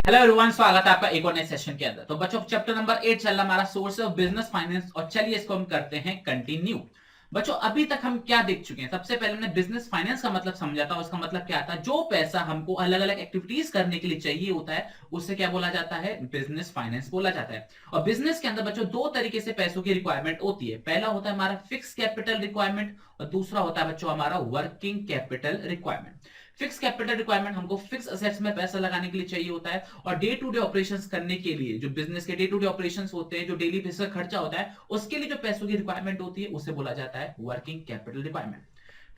Hello everyone, स्वागत है आपका एक और नए सेशन के अंदर। तो बच्चों, चैप्टर नंबर 8 चल रहा हमारा सोर्स ऑफ बिजनेस फाइनेंस, और चलिए इसको हम करते हैं कंटिन्यू। बच्चों, अभी तक हम क्या देख चुके हैं? सबसे पहले हमने बिजनेस फाइनेंस का मतलब समझा था। उसका मतलब क्या था? जो पैसा हमको अलग अलग एक्टिविटीज करने के लिए चाहिए होता है, उससे क्या बोला जाता है? बिजनेस फाइनेंस बोला जाता है। और बिजनेस के अंदर बच्चों दो तरीके से पैसों की रिक्वायरमेंट होती है। पहला होता है हमारा फिक्स कैपिटल रिक्वायरमेंट, और दूसरा होता है बच्चों हमारा working capital requirement. Fix capital requirement हमको फिक्स असेट्स में पैसा लगाने के लिए चाहिए होता है, और डे टू डे ऑपरेशंस करने के लिए, जो बिजनेस के डे टू डे ऑपरेशंस होते हैं, जो डेली बेसिस का खर्चा होता है, उसके लिए जो पैसों की रिक्वायरमेंट होती है उसे बोला जाता है वर्किंग कैपिटल रिक्वायरमेंट।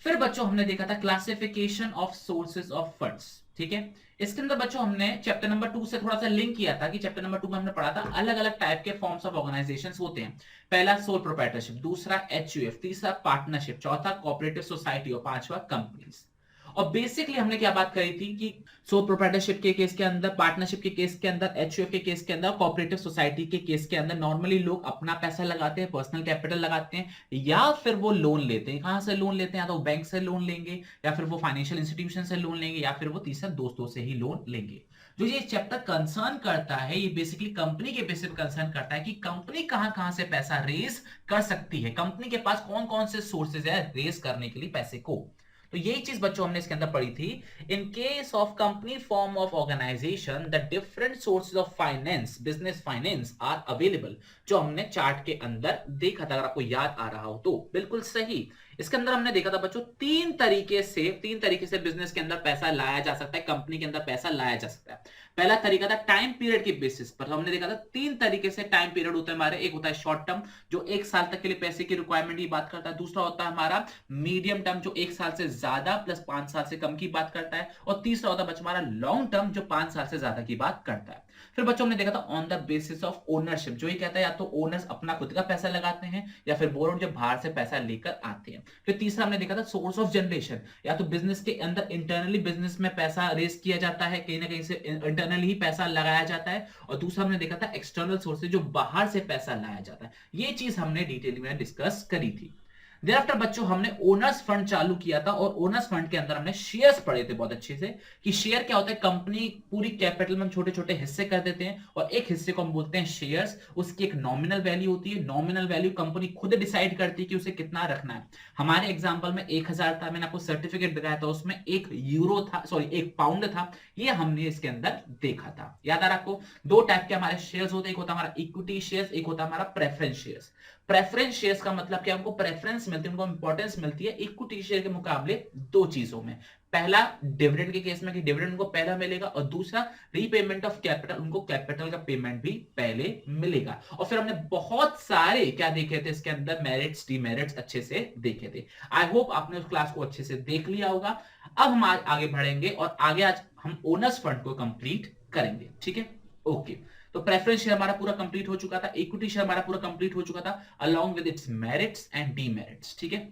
फिर बच्चों हमने देखा था classification of sources of funds. ठीक है, इसके अंदर बच्चों हमने चैप्टर नंबर 2 से थोड़ा सा लिंक किया था कि चैप्टर नंबर 2 में हमने पढ़ा था अलग अलग टाइप के फॉर्म्स ऑफ ऑर्गेनाइजेशंस होते हैं। पहला सोल प्रोप्राइटरशिप, दूसरा एचयूएफ, तीसरा पार्टनरशिप, चौथा कोऑपरेटिव सोसाइटी, और पांचवा कंपनीज। और बेसिकली हमने क्या बात करी थी कि सो प्रोप्राइटरशिप के केस के अंदर, पार्टनरशिप के केस के अंदर, एचयूएफ के केस के अंदर, कोऑपरेटिव सोसाइटी के केस के अंदर नॉर्मली लोग अपना पैसा लगाते हैं, पर्सनल कैपिटल लगाते हैं, या फिर वो लोन लेते हैं। कहां से लोन लेते हैं? या तो बैंक से लोन लेंगे, या फिर वो फाइनेंशियल इंस्टीट्यूशन से लोन लेंगे, या फिर वो तीसरा दोस्तों से ही लोन लेंगे। जो ये चैप्टर कंसर्न करता है, ये बेसिकली कंपनी के बेसिस पे कंसर्न करता है कि कंपनी कहां कहां से पैसा रेज कर सकती है, कंपनी के पास कौन कौन से सोर्सेज है रेज करने के लिए पैसे को। तो यही चीज बच्चों हमने इसके अंदर पढ़ी थी। In case of company form of organisation the different sources of finance, business finance are available, जो हमने चार्ट के अंदर देखा था। अगर आपको याद आ रहा हो तो बिल्कुल सही। इसके अंदर हमने देखा था बच्चों तीन तरीके से बिजनेस के अंदर पैसा लाया जा सकता है, कंपनी के अंदर पैसा लाया जा सकता है। पहला तरीका था टाइम पीरियड के बेसिस पर। तो हमने देखा था तीन तरीके से टाइम पीरियड होते हैं हमारे। एक होता है शॉर्ट टर्म, जो एक साल तक के लिए पैसे की रिक्वायरमेंट की बात करता है। दूसरा होता है हमारा मीडियम टर्म, जो एक साल से ज्यादा प्लस 5 साल से कम की बात करता है। और तीसरा होता है बच्चों हमारा लॉन्ग टर्म, जो 5 साल से ज्यादा की बात करता है। फिर बच्चों हमने देखा था on the basis of ownership, जो ये कहता है या तो ओनर्स अपना खुद का पैसा लगाते हैं, या फिर बोरोड जो बाहर से पैसा लेकर आते हैं। फिर तीसरा हमने देखा था सोर्स ऑफ जनरेशन, या तो बिजनेस के अंदर इंटरनली बिजनेस में पैसा रेस किया जाता है, कहीं ना कहीं से इंटरनली ही पैसा लगाया जाता है। और दूसरा हमने देखा था एक्सटर्नल सोर्सेज, जो बाहर से पैसा लाया जाता है। ये चीज हमने डिटेल में डिस्कस करी थी। देयरआफ्टर बच्चों हमने ओनर्स फंड चालू किया था, और ओनर्स फंड के अंदर हमने शेयर्स पढ़े थे बहुत अच्छे से, कि शेयर क्या होता है। कंपनी पूरी कैपिटल में हम छोटे छोटे हिस्से कर देते हैं, और एक हिस्से को हम बोलते हैं शेयर्स। उसकी एक नॉमिनल वैल्यू होती है, नॉमिनल वैल्यू कंपनी खुद डिसाइड करती है कि उसे कितना रखना है। हमारे एग्जाम्पल में 1000 था, मैंने आपको सर्टिफिकेट दिखाया था, उसमें 1 यूरो था, सॉरी 1 पाउंड था। ये हमने इसके अंदर देखा था। याद आ रहा आपको? दो टाइप के हमारे शेयर्स होते हैं, एक होता है हमारा इक्विटी शेयर्स, एक होता है हमारा प्रेफरेंस शेयर्स। प्रेफरेंस शेयर्स का मतलब क्या? उनको प्रेफरेंस मिलती है, उनको इंपॉर्टेंस मिलती है इक्विटी शेयर के मुकाबले दो चीजों में। पहला डिविडेंड के केस में कि डिविडेंड उनको पहला मिलेगा, और दूसरा रीपेमेंट ऑफ कैपिटल, उनको कैपिटल का पेमेंट भी पहले मिलेगा। और फिर हमने बहुत सारे क्या देखे थे इसके अंदर, मेरिट्स डीमेरिट्स अच्छे से देखे थे। आई होप आपने उस क्लास को अच्छे से देख लिया होगा। अब हम आगे बढ़ेंगे, और आगे आज हम ओनर्स फंड को कंप्लीट करेंगे। ठीक है, ओके। तो प्रेफरेंस शेयर हमारा पूरा कंप्लीट हो चुका था, इक्विटी शेयर हमारा पूरा कंप्लीट हो चुका था, along with its merits and demerits. ठीक है,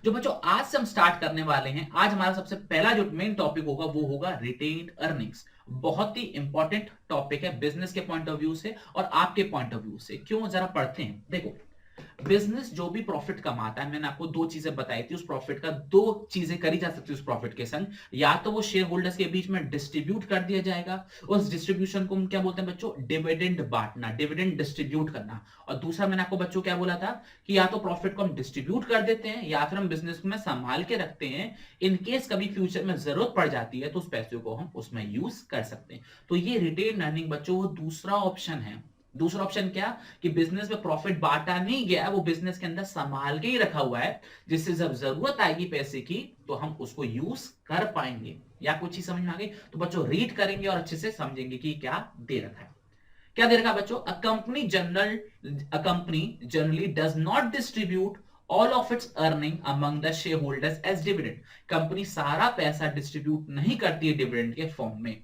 जो बच्चों आज से हम स्टार्ट करने वाले हैं, आज हमारा सबसे पहला जो मेन टॉपिक होगा वो होगा रिटेन्ड अर्निंग्स। बहुत ही इंपॉर्टेंट टॉपिक है बिजनेस के पॉइंट ऑफ व्यू से और आपके पॉइंट ऑफ व्यू से। क्यों, जरा पढ़ते हैं। देखो, बिजनेस जो भी प्रॉफिट कमाता है, मैंने आपको दो चीजें बताई थी, उस प्रॉफिट का दो चीजें करी जा सकती है उस प्रॉफिट के संग। या तो वो शेयर होल्डर्स के बीच में डिस्ट्रीब्यूट कर दिया जाएगा, उस डिस्ट्रीब्यूशन को हम क्या बोलते हैं बच्चों? डिविडेंड बांटना, डिविडेंड डिस्ट्रीब्यूट करना। और दूसरा मैंने आपको बच्चों क्या बोला था कि या तो प्रॉफिट को हम डिस्ट्रीब्यूट कर देते हैं, या फिर हम बिजनेस में संभाल के रखते हैं। इन केस कभी फ्यूचर में जरूरत पड़ जाती है तो उस पैसे को हम उसमें यूज कर सकते हैं। तो ये रिटेन अर्निंग बच्चों वो दूसरा ऑप्शन है। दूसरा ऑप्शन क्या? कि बिजनेस में प्रॉफिट बांटा नहीं गया, वो बिजनेस के अंदर संभाल के ही रखा हुआ है, जिससे जब जरूरत आएगी पैसे की तो हम उसको यूज कर पाएंगे। या कुछ ही समझ में आ गई? तो बच्चों रीड करेंगे और अच्छे से समझेंगे कि क्या दे रखा है। क्या दे रखा है बच्चों? A company generally does not distribute all of its earning among the share holders as dividend. Company सारा पैसा डिस्ट्रीब्यूट नहीं करती है डिविडेंड के फॉर्म में।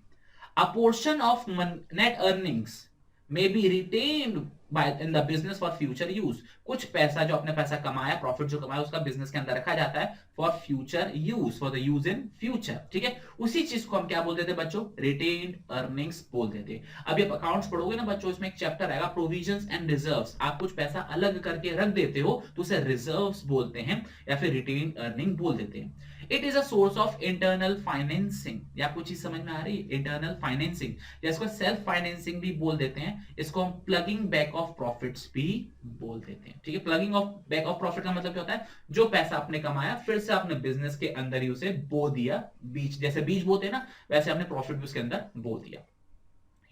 A portion of net earnings may be retained by in the business for future use। कुछ पैसा जो अपने पैसा कमाया, प्रॉफिट जो कमाया, उसका बिजनेस के अंदर रखा जाता है for future use, for the use in future, ठीक है। उसी चीज को हम क्या बोलते थे बच्चों, रिटेन्ड अर्निंग्स बोलते थे। अब ये अकाउंट्स पढ़ोगे ना बच्चों, इसमें एक चैप्टर आएगा प्रोविजंस एंड रिजर्व्स। आप कुछ पैसा अलग करके रख देते हो तो उसे रिजर्व्स बोलते हैं या फिर रिटेन्ड अर्निंग बोल देते हैं। It is a source of internal financing. या कुछ चीज समझ में आ रही है, इंटरनल फाइनेंसिंग, या इसको सेल्फ फाइनेंसिंग भी बोल देते हैं। इसको हम प्लगिंग बैक ऑफ प्रॉफिट्स भी बोल देते हैं, ठीक है। Plugging of back of profit का मतलब क्या होता है, जो पैसा आपने कमाया फिर से आपने बिजनेस के अंदर ही उसे बो दिया, बीज, जैसे बीज बोते हैं ना, वैसे आपने प्रॉफिट भी उसके अंदर बो दिया।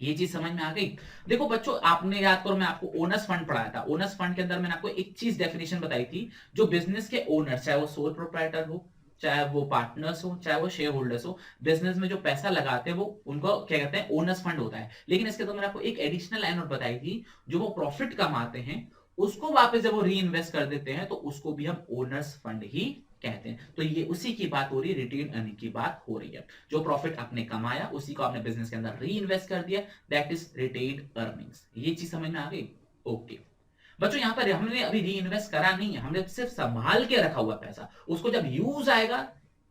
ये चीज समझ में आ गई। देखो बच्चों, आपने याद करो, मैं आपको ओनर्स फंड पढ़ाया था। ओनर्स फंड के अंदर मैंने आपको एक चीज डेफिनेशन बताई थी, जो बिजनेस के ओनर, चाहे वो सोल प्रोप्राइटर हो, चाहे वो पार्टनर्स हो, चाहे वो शेयर होल्डर्स हो, बिजनेस में जो पैसा लगाते हैं वो उनको क्या कहते हैं, ओनर्स फंड होता है। लेकिन इसके तो मैंने आपको एक एडिशनल लाइन और बताई थी, जो वो प्रॉफिट कमाते हैं उसको वापस जब वो री इन्वेस्ट कर देते हैं तो उसको भी हम ओनर्स फंड ही कहते हैं। तो ये उसी की बात हो रही है, रिटेन अर्निंग की बात हो रही है। जो प्रॉफिट आपने कमाया उसी को आपने बिजनेस के अंदर री इन्वेस्ट कर दिया, दैट इज रिटेन अर्निंग्स। ये चीज समझ में आ गई? ओके बच्चों, यहां पर हमने अभी री इन्वेस्ट करा नहीं है, हमने सिर्फ संभाल के रखा हुआ पैसा, उसको जब यूज आएगा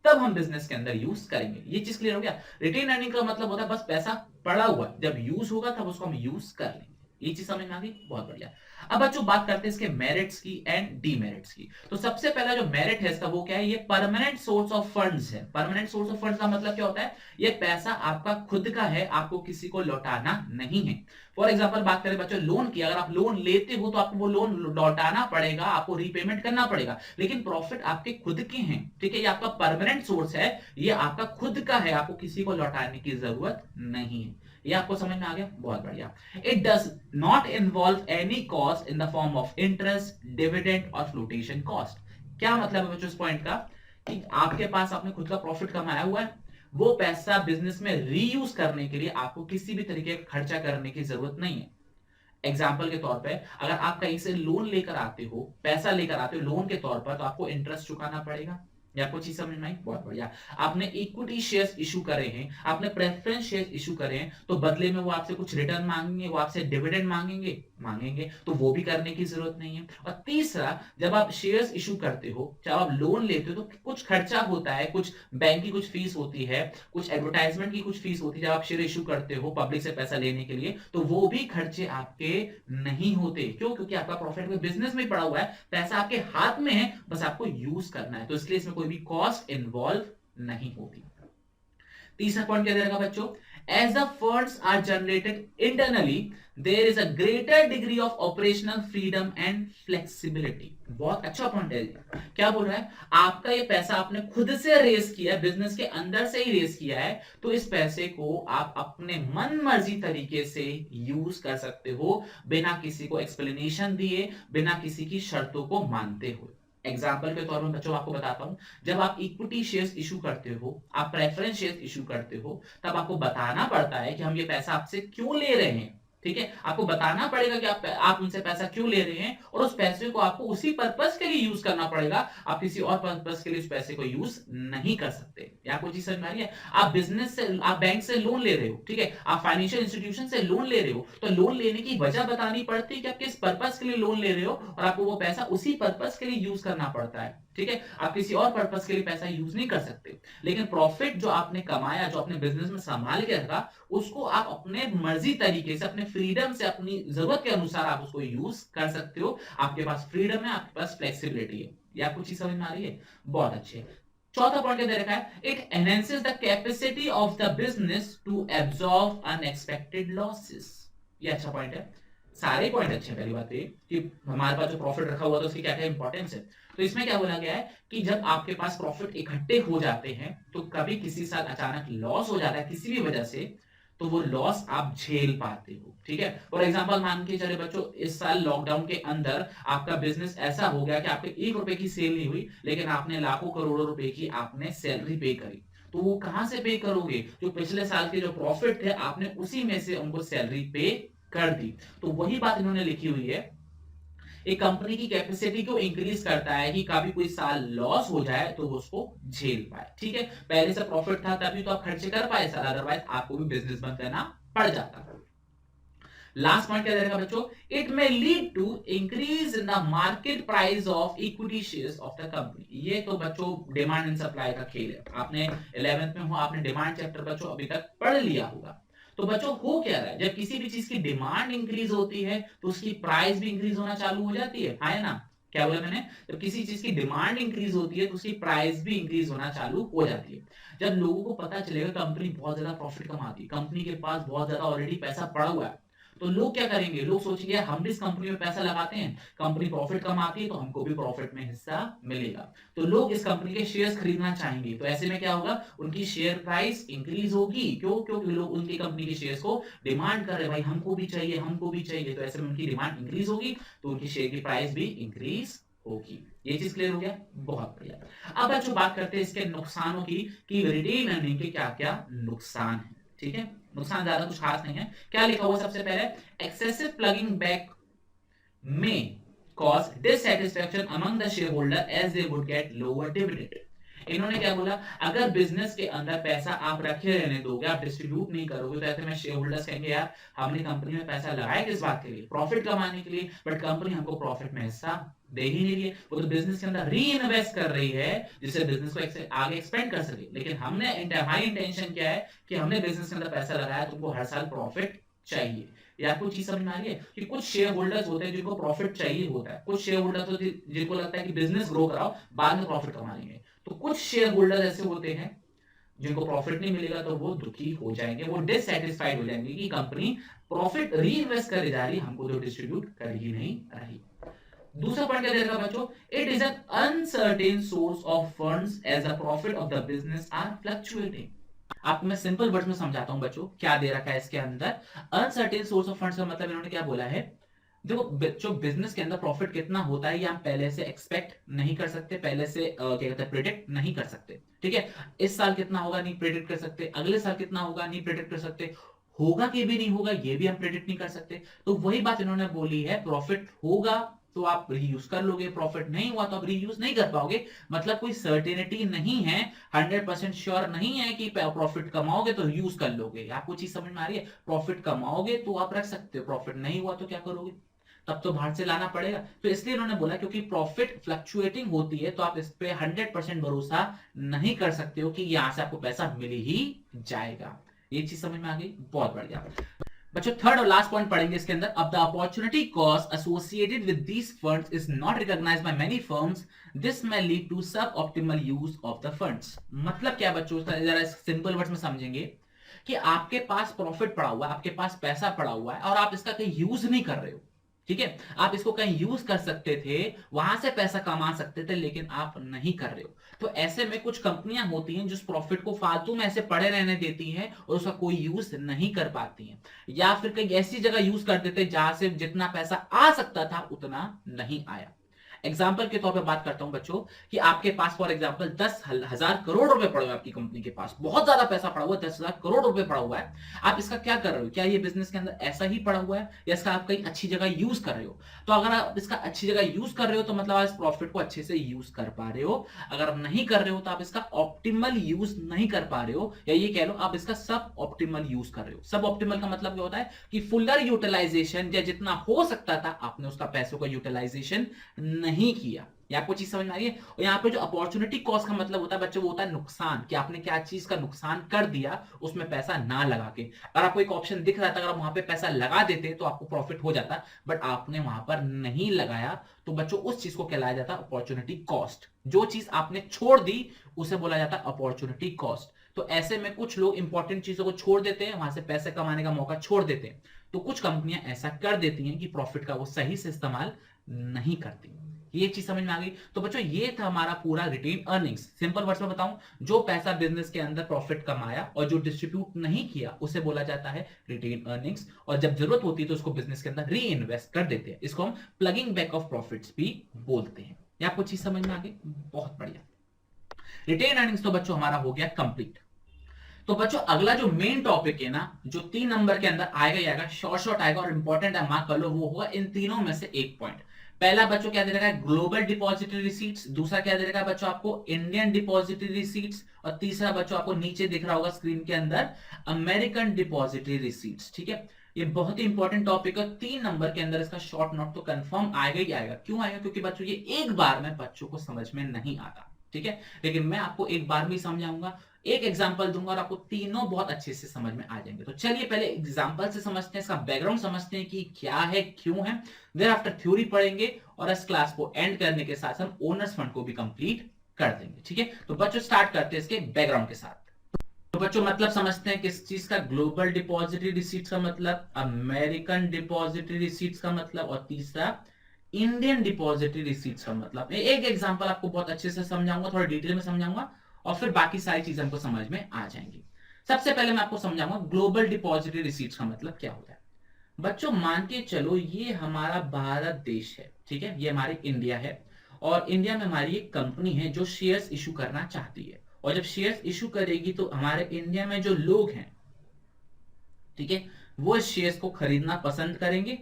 तब हम बिजनेस के अंदर यूज करेंगे। ये चीज क्लियर हो गया? रिटेन अर्निंग का मतलब होता है बस पैसा पड़ा हुआ, जब यूज होगा तब उसको हम यूज कर लेंगे। ये चीज समझ में आ गई? बहुत बढ़िया। अब बच्चों बात करते हैं इसके मेरिट्स की एंड डीमेरिट्स की। तो सबसे पहला जो मेरिट है इसका वो क्या है, ये परमानेंट सोर्स ऑफ फंड्स है। परमानेंट सोर्स ऑफ फंड्स का मतलब क्या होता है, ये पैसा आपका खुद का है, आपको किसी को लौटाना नहीं है। फॉर एग्जांपल बात करें बच्चों लोन की, अगर आप लोन लेते हो तो आपको वो लोन लौटाना पड़ेगा, आपको रीपेमेंट करना पड़ेगा। लेकिन प्रॉफिट आपके खुद के हैं, ठीक है, ये आपका परमानेंट सोर्स है, ये आपका खुद का है, आपको किसी को लौटाने की जरूरत नहीं है। ये आपको समझ में आ गया? बहुत बढ़िया। It does not involve any cost in the form of interest, dividend और फ्लोटेशन कॉस्ट। क्या मतलब है बच्चों इस पॉइंट का, कि आपके पास आपने खुद का प्रॉफिट कमाया हुआ है, वो पैसा बिजनेस में रीयूज करने के लिए आपको किसी भी तरीके का खर्चा करने की जरूरत नहीं है। एग्जाम्पल के तौर पे अगर आप कहीं से लोन लेकर आते हो, पैसा लेकर आते हो लोन के तौर पर, तो आपको इंटरेस्ट चुकाना पड़ेगा। या कुछ चीज समझ में आई? बहुत बढ़िया। आपने इक्विटी शेयर्स इशू करे हैं, आपने प्रेफरेंस शेयर्स इशू करे हैं, तो बदले में वो आपसे कुछ रिटर्न मांगेंगे, वो आपसे डिविडेंड मांगेंगे, तो वो भी करने की जरूरत नहीं है। और तीसरा, जब आप शेयर्स इशू करते हो, चाहे आप लोन लेते हो, तो कुछ खर्चा होता है, कुछ बैंक की कुछ फीस होती है, कुछ एडवर्टाइजमेंट की कुछ फीस होती है। जब आप शेयर इशू करते हो पब्लिक से पैसा लेने के लिए, तो वो भी खर्चे आपके नहीं होते। क्यों? क्योंकि आपका प्रॉफिट में बिजनेस में पड़ा हुआ है, पैसा आपके हाथ में है, बस आपको यूज करना है, तो इसलिए इसमें कोई भी कॉस्ट इन्वॉल्व नहीं होती। तीसरा पॉइंट क्या दे रखा बच्चों, as the funds are generated internally there is a greater degree of operational freedom and flexibility. बहुत अच्छा पॉइंट है। क्या बोल रहा है, आपका ये पैसा आपने खुद से रेस किया है, बिजनेस के अंदर से ही रेस किया है, तो इस पैसे को आप अपने मन मर्जी तरीके से यूज कर सकते हो, बिना किसी को एक्सप्लेनेशन दिए, बिना किसी की शर्तों को मानते हुए। एग्जाम्पल के तौर पर बच्चों आपको बताता हूं, जब आप इक्विटी शेयर्स इशू करते हो, आप प्रेफरेंस शेयर्स इशू करते हो, तब आपको बताना पड़ता है कि हम ये पैसा आपसे क्यों ले रहे हैं, ठीक है। आपको बताना पड़ेगा कि आप उनसे पैसा क्यों ले रहे हैं, और उस पैसे को आपको उसी पर्पस के लिए यूज करना पड़ेगा, आप किसी और पर्पस के लिए उस पैसे को यूज नहीं कर सकते। या कोई चीज समझ में आ रही है? आप बिजनेस से, आप बैंक से लोन ले रहे हो, ठीक है, आप फाइनेंशियल इंस्टीट्यूशन से लोन ले रहे हो, तो लोन लेने की वजह बतानी पड़ती है कि आप किस पर्पस के लिए लोन ले रहे हो, और आपको वो पैसा उसी पर्पस के लिए यूज करना पड़ता है, ठीक है। आप किसी और पर्पस के लिए पैसा यूज नहीं कर सकते। लेकिन प्रॉफिट जो आपने कमाया, जो अपने बिजनेस में संभाल के रखा, उसको आप अपने मर्जी तरीके से, अपने फ्रीडम से, अपनी जरूरत के अनुसार आप उसको यूज कर सकते हो। आपके पास फ्रीडम है, आपके पास फ्लेक्सिबिलिटी है। या कुछ चीज समझ में आ रही है? बहुत अच्छे। चौथा पॉइंट क्या दे रखा है, it enhances the capacity of the business to absorb unexpected losses. ये अच्छा पॉइंट है। सारे पॉइंट अच्छे हैं। पहली बात ये कि हमारे पास जो प्रॉफिट रखा हुआ था उसकी क्या क्या इंपॉर्टेंस है। तो इसमें क्या बोला गया है कि जब आपके पास प्रॉफिट इकट्ठे हो जाते हैं, तो कभी किसी साल अचानक लॉस हो जाता है किसी भी वजह से, तो वो लॉस आप झेल पाते हो, ठीक है। फॉर एग्जांपल मान के चले बच्चों, इस साल लॉकडाउन के अंदर आपका बिजनेस ऐसा हो गया कि आपके 1 रुपए की सेल नहीं हुई, लेकिन आपने लाखों करोड़ों रुपए की आपने सैलरी पे करी। तो वो कहां से पे करोगे? जो पिछले साल के जो प्रॉफिट थे, आपने उसी में से उनको सैलरी पे कर दी। तो वही बात इन्होंने लिखी हुई है, एक कंपनी की कैपेसिटी को इंक्रीज करता है कि कभी कोई साल लॉस हो जाए तो वो उसको झेल पाए, ठीक है। पहले से प्रॉफिट था तभी तो आप खर्चे कर पाए सर, अदरवाइज आपको भी बिजनेस बंद करना पड़ जाता। लास्ट पॉइंट क्या रहेगा बच्चों, it may lead to increase in the market price of equity shares of the company. ये तो बच्चों डिमांड एंड सप्लाई का खेल है। आपने 11th में हो, आपने डिमांड चैप्टर बच्चों अभी तक पढ़ लिया होगा। तो बच्चों हो क्या रहा है, जब किसी भी चीज की डिमांड इंक्रीज होती है तो उसकी प्राइस भी इंक्रीज होना चालू हो जाती है ना। क्या बोला मैंने, जब किसी चीज की डिमांड इंक्रीज होती है तो उसकी प्राइस भी इंक्रीज होना चालू हो जाती है। जब लोगों को पता चलेगा कंपनी बहुत ज्यादा प्रॉफिट कमाती है, कंपनी के पास बहुत ज्यादा ऑलरेडी पैसा पड़ा हुआ है, तो लोग क्या करेंगे, लोग सोचेंगे हम भी इस कंपनी में पैसा लगाते हैं, कंपनी प्रॉफिट कमाती है तो हमको भी प्रॉफिट में हिस्सा मिलेगा, तो लोग इस कंपनी के शेयर्स खरीदना चाहेंगे। तो ऐसे में क्या होगा, उनकी शेयर प्राइस इंक्रीज होगी। क्यों, क्योंकि लोग उनकी कंपनी के शेयर्स को डिमांड कर रहे हैं, भाई हमको भी चाहिए, हमको भी चाहिए, तो ऐसे में उनकी डिमांड इंक्रीज होगी, तो उनकी शेयर की प्राइस भी इंक्रीज होगी। ये चीज क्लियर हो गया, बहुत बढ़िया। अब बच्चों बात करते हैं इसके नुकसानों की, कि रिटेन अर्निंग के क्या क्या नुकसान है। ठीक है, नुकसान ज्यादा कुछ खास नहीं है। क्या लिखा हुआ सबसे पहले, एक्सेसिव प्लगिंग बैक में cause dissatisfaction among the shareholder as they would get lower dividend। इन्होंने क्या बोला, अगर बिजनेस के अंदर पैसा आप रखे रहने दोगे, आप डिस्ट्रीब्यूट नहीं करोगे, तो ऐसे में शेयर होल्डर्स कहेंगे यार हमने कंपनी में पैसा लगाया किस बात के लिए, प्रॉफिट कमाने के लिए, बट कंपनी हमको प्रॉफिट में हिस्सा दे ही नहीं रही है। वो तो बिजनेस के अंदर री इन्वेस्ट कर रही है जिससे बिजनेस को आगे एक्सपेंड कर सके, लेकिन हमने हमारी इंटेंशन क्या है कि हमने बिजनेस के अंदर पैसा लगाया, तुमको हर साल प्रॉफिट चाहिए। या आपको चीज समझ में आ रही है कि कुछ शेयर होल्डर्स होते हैं जिनको प्रॉफिट चाहिए होता है, कुछ शेयर होल्डर्स होते हैं जिनको लगता है कि बिजनेस ग्रो कराओ बाद में प्रॉफिट कमा लेंगे, तो कुछ शेयर होल्डर्स ऐसे होते हैं जिनको प्रॉफिट नहीं मिलेगा तो वो दुखी हो जाएंगे, वो डिससैटिस्फाइड हो जाएंगे कि कंपनी प्रॉफिट री इन्वेस्ट करे जा रही, हमको तो डिस्ट्रीब्यूट कर ही नहीं रही। दूसरा पॉइंट क्या देगा बच्चों, it is an uncertain source of funds as the profit of the business are fluctuating. आपको मैं सिंपल वर्ड्स में समझाता हूं बच्चों, क्या दे रखा है इसके अंदर। अनसर्टेन सोर्स ऑफ फंड्स का मतलब इन्होंने क्या बोला है, देखो जो बिजनेस के अंदर प्रॉफिट कितना होता है ये हम पहले से एक्सपेक्ट नहीं कर सकते, पहले से क्या कहते हैं प्रेडिक्ट नहीं कर सकते। ठीक है, इस साल कितना होगा नहीं प्रेडिक्ट कर सकते, अगले साल कितना होगा नहीं प्रेडिक्ट कर सकते, होगा कि भी नहीं होगा ये भी हम प्रेडिक्ट नहीं कर सकते। तो वही बात इन्होंने बोली है, प्रॉफिट होगा तो आप रीयूज कर लोगे, प्रॉफिट नहीं हुआ तो आप रीयूज नहीं कर पाओगे। मतलब कोई सर्टेनिटी नहीं है, 100% श्योर नहीं है कि प्रॉफिट कमाओगे तो यूज कर लोगे। आपको चीज समझ में आ रही है, प्रॉफिट कमाओगे तो आप रख सकते हो, प्रॉफिट नहीं हुआ तो क्या करोगे, तब तो बाहर से लाना पड़ेगा। तो इसलिए इन्होंने बोला क्योंकि प्रॉफिट फ्लक्चुएटिंग होती है तो आप इस पे 100% भरोसा नहीं कर सकते हो कि यहां से आपको पैसा मिल ही जाएगा। ये चीज समझ में आ गई, बहुत बढ़िया। बच्चों थर्ड और लास्ट पॉइंट पढ़ेंगे इसके अंदर, अब the opportunity cost associated with these funds is not recognized by many firms, this may lead to suboptimal use of the funds. मतलब क्या बच्चों, जरा सिंपल वर्ड्स में समझेंगे कि आपके पास प्रॉफिट पड़ा हुआ है, आपके पास पैसा पड़ा हुआ है और आप इसका कहीं यूज नहीं कर रहे हो। ठीक है, आप इसको कहीं यूज कर सकते थे, वहां से पैसा कमा सकते थे, लेकिन आप नहीं कर रहे हो। तो ऐसे में कुछ कंपनियां होती हैं जो प्रॉफिट को फालतू में ऐसे पड़े रहने देती हैं और उसका कोई यूज नहीं कर पाती हैं, या फिर कहीं ऐसी जगह यूज कर देते जहां से जितना पैसा आ सकता था उतना नहीं आया। एग्जाम्पल के तौर पे बात करता हूं बच्चों कि आपके पास फॉर एग्जाम्पल 10,000 करोड़ रुपए पड़े हुए, आपकी कंपनी के पास बहुत ज्यादा पैसा पड़ा हुआ है, 10,000 करोड़ रुपए पड़ा हुआ है। आप इसका क्या कर रहे हो, क्या ये बिजनेस के अंदर ऐसा ही पड़ा हुआ है या इसका आप कहीं अच्छी जगह यूज कर रहे हो। तो अगर आप इसका अच्छी जगह यूज कर रहे हो तो मतलब आप इस प्रॉफिट को अच्छे से यूज कर पा रहे हो, अगर नहीं कर रहे हो तो आप इसका ऑप्टिमल यूज नहीं कर पा रहे हो, या ये कह लो आप इसका सब ऑप्टिमल यूज कर रहे हो। सब ऑप्टिमल का मतलब क्या होता है कि फुलर यूटिलाइजेशन, या जितना हो सकता था आपने उसका पैसों का यूटिलाइजेशन नहीं किया। ये आपको चीज समझ में आ रही है। और यहाँ पे जो अपॉर्चुनिटी कॉस्ट का मतलब होता है बच्चों, वो होता है नुकसान, कि आपने क्या चीज का नुकसान कर दिया उसमें पैसा ना लगा के। अगर आपको एक ऑप्शन दिख रहा था, अगर आप वहां पे पैसा लगा देते तो आपको प्रॉफिट हो जाता, बट आपने वहां पर नहीं लगाया, तो बच्चों उस चीज को कहलाया जाता अपॉर्चुनिटी कॉस्ट। जो चीज आपने छोड़ दी उसे बोला जाता अपॉर्चुनिटी कॉस्ट। तो ऐसे में कुछ लोग इंपॉर्टेंट चीजों को छोड़ देते हैं, वहां से पैसे कमाने का मौका छोड़ देते हैं। तो कुछ कंपनियां ऐसा कर देती हैं कि प्रॉफिट का वो सही से इस्तेमाल नहीं करती। ये चीज समझ में आ गई। तो बच्चों ये था हमारा पूरा रिटेन अर्निंग्स। सिंपल वर्ड्स में बताऊं, जो पैसा बिजनेस के अंदर प्रॉफिट कमाया और जो डिस्ट्रीब्यूट नहीं किया उसे बोला जाता है रिटेन अर्निंग्स, और जब जरूरत होती है तो उसको बिजनेस के अंदर री इन्वेस्ट कर देते हैं। इसको हम प्लगिंग बैक ऑफ प्रॉफिट्स भी बोलते हैं। ये आपको चीज समझ में आ गई, बहुत बढ़िया। रिटेन अर्निंग्स तो बच्चों हमारा हो गया कंप्लीट। तो बच्चों अगला जो मेन टॉपिक है ना, जो 3 नंबर के अंदर आएगा ही आएगा, शॉर्ट शॉर्ट आएगा और इंपॉर्टेंट है, मार्क कर लो, वो होगा इन तीनों में से एक पॉइंट। पहला बच्चों क्या दे रखा है, ग्लोबल डिपॉजिटरी रिसीट्स। दूसरा क्या दे रखा है बच्चों आपको, इंडियन डिपॉजिटरी रिसीट्स। और तीसरा बच्चों आपको नीचे दिख रहा होगा स्क्रीन के अंदर, अमेरिकन डिपॉजिटरी रिसीट्स। ठीक है, ये बहुत ही इंपॉर्टेंट टॉपिक है, 3 नंबर के अंदर इसका शॉर्ट नोट तो कंफर्म आएगा ही आएगा। क्यों आएगा? क्योंकि बच्चों ये एक बार में बच्चों को समझ में नहीं आता, ठीक है, लेकिन मैं आपको एक बार में समझाऊंगा, एक एग्जांपल दूंगा और आपको तीनों बहुत अच्छे से समझ में आ जाएंगे। तो चलिए पहले एग्जांपल से समझते हैं, इसका बैकग्राउंड समझते हैं कि क्या है, क्यों है, देन आफ्टर थ्योरी पढ़ेंगे और इस क्लास को एंड करने के साथ हम ओनर्स फंड को भी कंप्लीट कर देंगे, ठीक है। तो बच्चों स्टार्ट करते हैं इसके बैकग्राउंड के साथ। तो बच्चों मतलब समझते हैं किस चीज का, ग्लोबल डिपॉजिटरी रिसीट्स का मतलब, अमेरिकन डिपॉजिटरी रिसीट्स का मतलब, और तीसरा इंडियन डिपॉजिटरी रिसीट्स का मतलब। एक एग्जांपल आपको बहुत अच्छे से समझाऊंगा, थोड़ा डिटेल में समझाऊंगा और फिर बाकी सारी चीजें हमको समझ में आ जाएंगी। सबसे पहले मैं आपको समझाऊंगा ग्लोबल डिपॉजिटरी रिसीट्स का मतलब क्या होता है। बच्चों मान के चलो ये हमारा भारत देश है, ठीक है, ये हमारी इंडिया है और इंडिया में हमारी एक कंपनी है जो शेयर्स इशू करना चाहती है, और जब शेयर्स इशू करेगी तो हमारे इंडिया में जो लोग हैं, ठीक है, वो इस शेयर्स को खरीदना पसंद करेंगे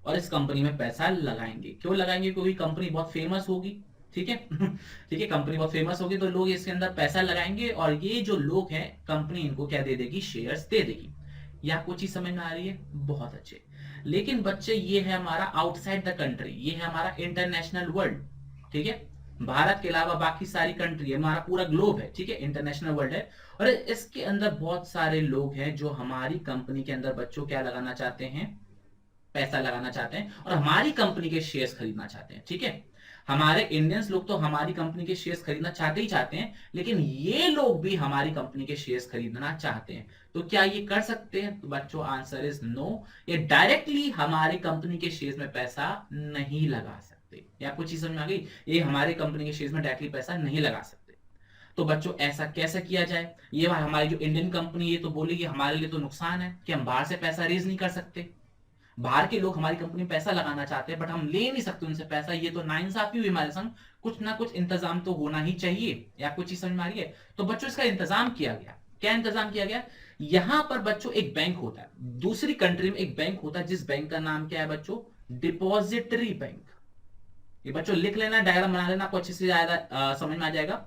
और इस कंपनी में पैसा लगाएंगे। क्यों लगाएंगे? क्योंकि कंपनी बहुत फेमस होगी, ठीक है ठीक है, कंपनी बहुत फेमस होगी तो लोग इसके अंदर पैसा लगाएंगे और ये जो लोग हैं कंपनी इनको क्या दे देगी? शेयर्स दे देगी। ये आपको चीज समझ में आ रही है? बहुत अच्छे। लेकिन बच्चे ये है हमारा आउटसाइड द कंट्री, ये है हमारा इंटरनेशनल वर्ल्ड, ठीक है, भारत के अलावा बाकी सारी कंट्री, हमारा पूरा ग्लोब है, ठीक है, इंटरनेशनल वर्ल्ड है। और इसके अंदर बहुत सारे लोग हैं जो हमारी कंपनी के अंदर बच्चों क्या लगाना चाहते हैं? पैसा लगाना चाहते हैं और हमारी कंपनी के शेयर्स खरीदना चाहते हैं, ठीक है। हमारे इंडियंस लोग तो हमारी कंपनी के शेयर्स खरीदना चाहते ही चाहते हैं, लेकिन ये लोग भी हमारी कंपनी के शेयर्स खरीदना चाहते हैं। तो क्या ये कर सकते हैं? तो बच्चों आंसर इज नो, ये डायरेक्टली हमारी कंपनी के शेयर्स में पैसा नहीं लगा सकते। ये आपको चीज समझ में आ गई? ये हमारी कंपनी के शेयर्स में डायरेक्टली पैसा नहीं लगा सकते। तो बच्चों ऐसा कैसे किया जाए? ये हमारी जो इंडियन कंपनी ये तो बोलेगी हमारे लिए तो नुकसान है कि हम बाहर से पैसा रेज नहीं कर सकते, बाहर के लोग हमारी कंपनी में पैसा लगाना चाहते हैं बट हम ले नहीं सकते उनसे पैसा, ये तो नाइंसाफी हुई हमारे संग, कुछ ना कुछ इंतजाम तो होना ही चाहिए। ये आपको चीज समझ में आ रही है? तो बच्चों इसका इंतजाम किया गया। क्या इंतजाम किया गया? यहां पर बच्चों एक बैंक होता है, दूसरी कंट्री में एक बैंक होता है, जिस बैंक का नाम क्या है बच्चों? Depository bank. ये बच्चों लिख लेना, डायग्राम बना लेना, आपको अच्छे से ज्यादा समझ में आ जाएगा।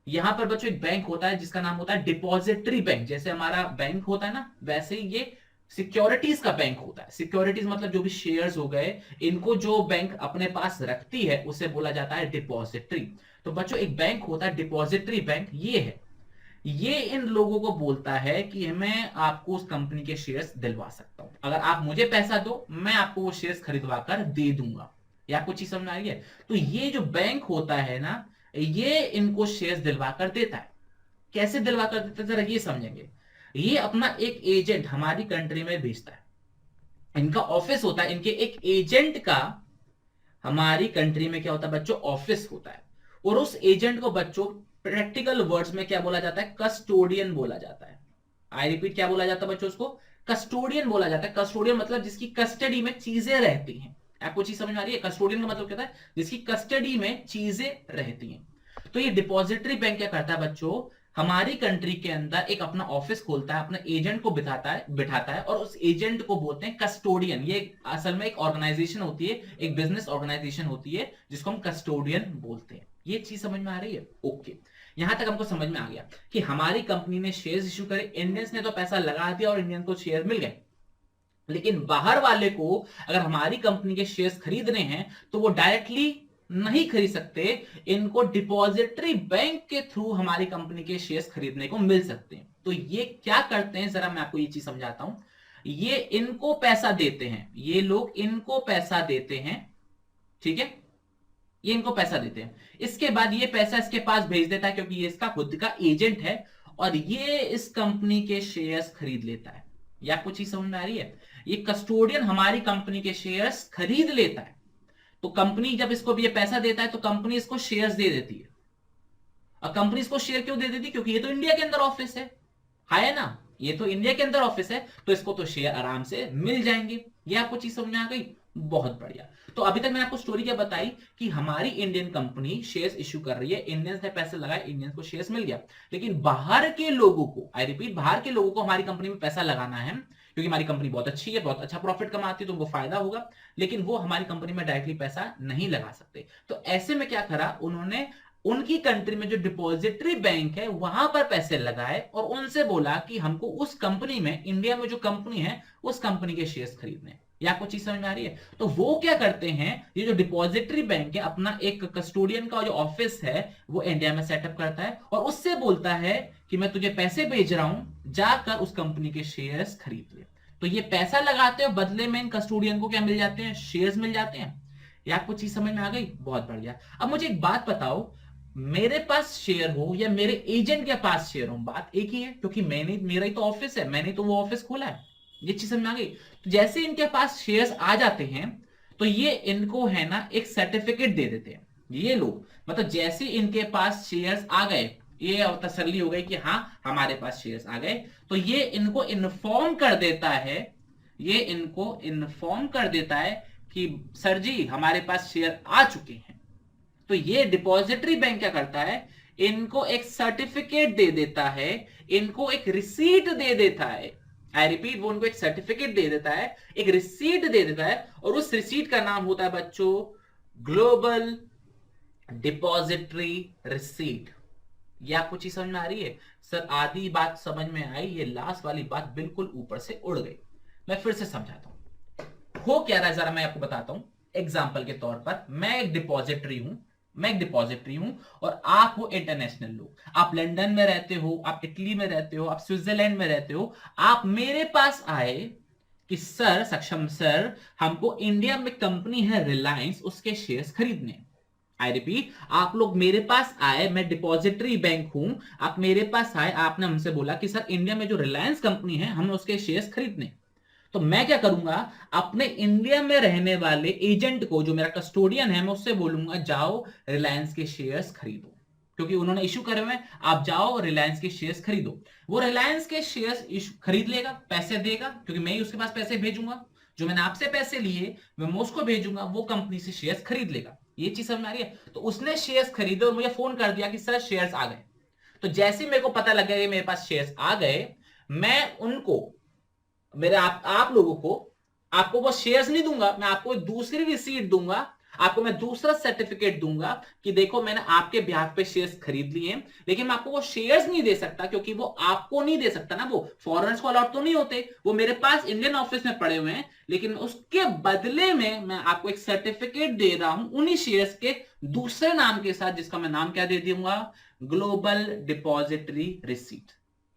यहां पर बच्चों एक बैंक होता है जिसका नाम होता है डिपॉजिटरी बैंक। जैसे हमारा बैंक होता है ना, वैसे ही ये सिक्योरिटीज का बैंक होता है। सिक्योरिटीज मतलब जो भी शेयर्स हो गए, इनको जो बैंक अपने पास रखती है उसे बोला जाता है डिपॉजिटरी। तो बच्चों एक बैंक होता है डिपॉजिटरी बैंक, ये है, ये इन लोगों को बोलता है कि मैं आपको उस कंपनी के शेयर्स दिलवा सकता हूं, अगर आप मुझे पैसा दो मैं आपको वो शेयर्स खरीदवा कर दे दूंगा। ये आपको चीज समझ में आ रही है? तो ये जो बैंक होता है ना, ये इनको शेयर्स दिलवा कर देता है। कैसे दिलवा कर देता है जरा ये समझेंगे। ये अपना एक एजेंट हमारी कंट्री में भेजता है, इनका ऑफिस होता है, इनके एक एजेंट का हमारी कंट्री में क्या होता है बच्चों? ऑफिस होता है। और उस एजेंट को बच्चों प्रैक्टिकल वर्ड्स में क्या बोला जाता है? कस्टोडियन बोला जाता है। आई रिपीट, क्या बोला जाता है बच्चों? उसको कस्टोडियन बोला जाता है। कस्टोडियन मतलब जिसकी कस्टडी में चीजें रहती हैं। आपको चीज समझ में आ रही है? कस्टोडियन का मतलब क्या है? जिसकी कस्टडी में चीजें रहती हैं। तो ये डिपॉजिटरी बैंक क्या करता है बच्चों? हमारी कंट्री के अंदर एक अपना ऑफिस खोलता है, अपने एजेंट को बिठाता है और उस एजेंट को बोलते हैं कस्टोडियन। ये असल में एक ऑर्गेनाइजेशन होती है, एक बिजनेस ऑर्गेनाइजेशन होती है जिसको हम कस्टोडियन बोलते हैं। ये चीज समझ में आ रही है? ओके, यहां तक हमको समझ में आ गया कि हमारी कंपनी ने शेयर्स इशू करे, इंडियंस ने तो पैसा लगा दिया और इंडियन को शेयर मिल गए, लेकिन बाहर वाले को अगर हमारी कंपनी के शेयर्स खरीदने हैं तो वो डायरेक्टली नहीं खरीद सकते, इनको डिपॉजिटरी बैंक के थ्रू हमारी कंपनी के शेयर्स खरीदने को मिल सकते हैं। तो ये क्या करते हैं जरा मैं आपको ये चीज समझाता हूं। ये इनको पैसा देते हैं, ये लोग इनको पैसा देते हैं, ठीक है, ये इनको पैसा देते हैं। इसके बाद ये पैसा इसके पास भेज देता है क्योंकि ये इसका खुद का एजेंट है और ये इस कंपनी के शेयर्स खरीद लेता है। ये आपको चीज समझ में आ रही है? ये कस्टोडियन हमारी कंपनी के शेयर्स खरीद लेता है। तो कंपनी जब इसको ये पैसा देता है तो कंपनी इसको शेयर्स दे देती है। और कंपनी इसको शेयर क्यों दे देती? क्योंकि ये तो इंडिया के अंदर ऑफिस है ना, ये तो इंडिया के अंदर ऑफिस है, तो इसको तो शेयर आराम से मिल जाएंगे। ये आपको चीज समझ में आ गई? बहुत बढ़िया। तो अभी तक मैंने आपको स्टोरी क्या बताई कि हमारी इंडियन कंपनी शेयर्स इश्यू कर रही है, इंडियंस ने पैसे लगाए, इंडियंस को शेयर्स मिल गया, लेकिन बाहर के लोगों को, आई रिपीट, बाहर के लोगों को हमारी कंपनी में पैसा लगाना है क्योंकि हमारी कंपनी बहुत अच्छी है, बहुत अच्छा प्रॉफिट कमाती है, तो उनको फायदा होगा, लेकिन वो हमारी कंपनी में डायरेक्टली पैसा नहीं लगा सकते। तो ऐसे में क्या करा उन्होंने? उनकी कंट्री में जो डिपॉजिटरी बैंक है वहां पर पैसे लगाए और उनसे बोला कि हमको उस कंपनी में, इंडिया में जो कंपनी है उस कंपनी के शेयर्स खरीदने। या आपको चीज समझ में आ रही है? तो वो क्या करते हैं, ये जो डिपॉजिटरी बैंक है अपना एक कस्टोडियन का जो ऑफिस है वो इंडिया में सेटअप करता है और उससे बोलता है कि मैं तुझे पैसे भेज रहा हूं, जाकर उस कंपनी के शेयर्स खरीद ले। तो ये पैसा लगाते हो, बदले में इन कस्टोडियन को क्या मिल जाते हैं, शेयर्स मिल जाते हैं। या आपको चीज समझ में आ गई? बहुत बढ़िया। अब मुझे एक बात बताओ, मेरे पास शेयर हो या मेरे एजेंट के पास शेयर हो, बात एक ही है, क्योंकि मैंने, मेरा ही तो ऑफिस है, मैंने तो वो ऑफिस खोला है। ये चीज समझ में आ गई? तो जैसे इनके पास शेयर्स आ जाते हैं तो ये इनको है ना एक सर्टिफिकेट दे देते हैं ये लोग। मतलब जैसे इनके पास शेयर्स आ गए, ये तसल्ली हो गई कि हाँ हमारे पास शेयर्स आ गए, तो ये इनको इन्फॉर्म कर देता है, ये इनको इन्फॉर्म कर देता है कि सर जी हमारे पास शेयर आ चुके हैं। तो ये डिपॉजिटरी बैंक क्या करता है, इनको एक सर्टिफिकेट दे देता है, इनको एक रिसीट दे देता है। आई रिपीट, वो उनको एक सर्टिफिकेट दे देता है, एक रिसीट दे देता है, और उस रिसीट का नाम होता है बच्चों ग्लोबल डिपॉजिटरी रिसीट। ये आपको चीज समझ में आ रही है? सर आधी बात समझ में आई, ये लास्ट वाली बात बिल्कुल ऊपर से उड़ गई। मैं फिर से समझाता हूं हो क्या रहा है, जरा मैं आपको बताता हूं। एग्जाम्पल के तौर पर मैं एक डिपॉजिटरी हूं, और आप हो इंटरनेशनल लोग, आप लंदन में रहते हो, आप इटली में रहते हो, आप स्विट्जरलैंड में रहते हो। आप मेरे पास आए कि सर, सक्षम सर, हमको इंडिया में कंपनी है रिलायंस, उसके शेयर्स खरीदने। आई रिपीट, आप लोग मेरे पास आए, मैं डिपॉजिटरी बैंक हूं, आप मेरे पास आए, आपने हमसे बोला कि सर इंडिया में जो रिलायंस कंपनी है हमें उसके शेयर्स खरीदने। तो मैं क्या करूंगा, अपने इंडिया में रहने वाले एजेंट को, जो मेरा कस्टोडियन है, मैं उससे बोलूंगा जाओ रिलायंस के शेयर्स खरीदो, क्योंकि उन्होंने इशू करे हुए हैं, आप जाओ रिलायंस के शेयर्स खरीदो। वो रिलायंस के शेयर्स खरीद लेगा, पैसे देगा, क्योंकि मैं ही उसके पास पैसे भेजूंगा, जो मैंने आपसे पैसे लिए मैं उसको भेजूंगा, वो कंपनी से शेयर्स खरीद लेगा। ये चीज समझ में आ रही है? तो उसने शेयर्स खरीदे और मुझे फोन कर दिया कि सर शेयर्स आ गए। तो जैसे मेरे को पता लग गया कि मेरे पास शेयर्स आ गए, मैं उनको, मेरे आप लोगों को, आपको वो शेयर्स नहीं दूंगा, मैं आपको दूसरी रिसीट दूंगा, आपको मैं दूसरा सर्टिफिकेट दूंगा कि देखो मैंने आपके ब्याह पे शेयर्स खरीद लिए हैं। लेकिन मैं आपको वो शेयर्स नहीं दे सकता, क्योंकि वो आपको नहीं दे सकता ना, वो फॉरेनर्स को अलॉट तो नहीं होते, वो मेरे पास इंडियन ऑफिस में पड़े हुए हैं। लेकिन उसके बदले में मैं आपको एक सर्टिफिकेट दे रहा हूं उन्हीं शेयर्स के दूसरे नाम के साथ, जिसका मैं नाम क्या दे दूंगा, global depository receipt.